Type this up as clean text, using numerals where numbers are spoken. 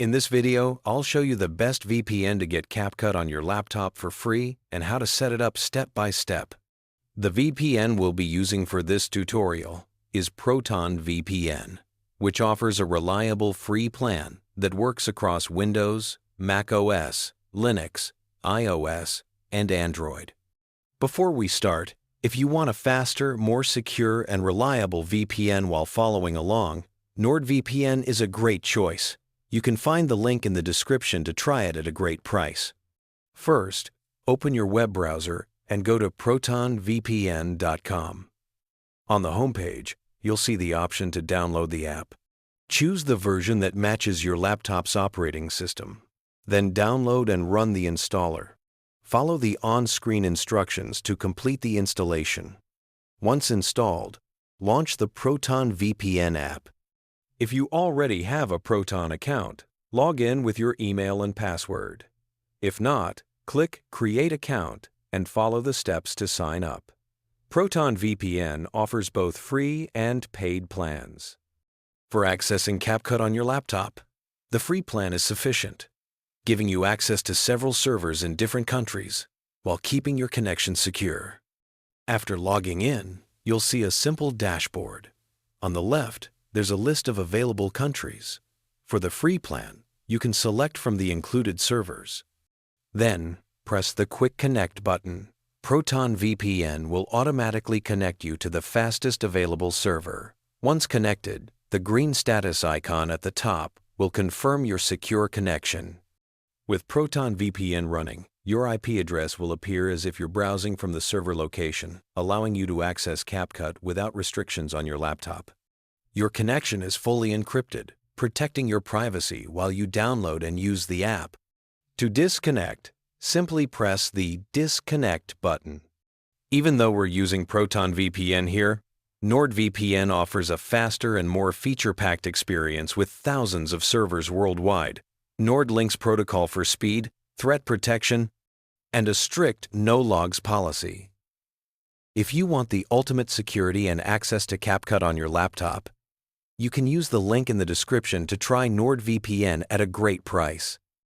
In this video, I'll show you the best VPN to get CapCut on your laptop for free and how to set it up step by step. The VPN we'll be using for this tutorial is Proton VPN, which offers a reliable free plan that works across Windows, Mac OS, Linux, iOS, and Android. Before we start, if you want a faster, more secure, and reliable VPN while following along, NordVPN is a great choice. You can find the link in the description to try it at a great price. First, open your web browser and go to protonvpn.com. On the homepage, you'll see the option to download the app. Choose the version that matches your laptop's operating system. Then download and run the installer. Follow the on-screen instructions to complete the installation. Once installed, launch the Proton VPN app. If you already have a Proton account, log in with your email and password. If not, click Create Account and follow the steps to sign up. Proton VPN offers both free and paid plans. For accessing CapCut on your laptop, the free plan is sufficient, giving you access to several servers in different countries while keeping your connection secure. After logging in, you'll see a simple dashboard. On the left, there's a list of available countries. For the free plan, you can select from the included servers. Then, press the Quick Connect button. Proton VPN will automatically connect you to the fastest available server. Once connected, the green status icon at the top will confirm your secure connection. With Proton VPN running, your IP address will appear as if you're browsing from the server location, allowing you to access CapCut without restrictions on your laptop. Your connection is fully encrypted, protecting your privacy while you download and use the app. To disconnect, simply press the Disconnect button. Even though we're using Proton VPN here, NordVPN offers a faster and more feature-packed experience with thousands of servers worldwide. NordLink's protocol for speed, threat protection, and a strict no-logs policy. If you want the ultimate security and access to CapCut on your laptop, you can use the link in the description to try NordVPN at a great price.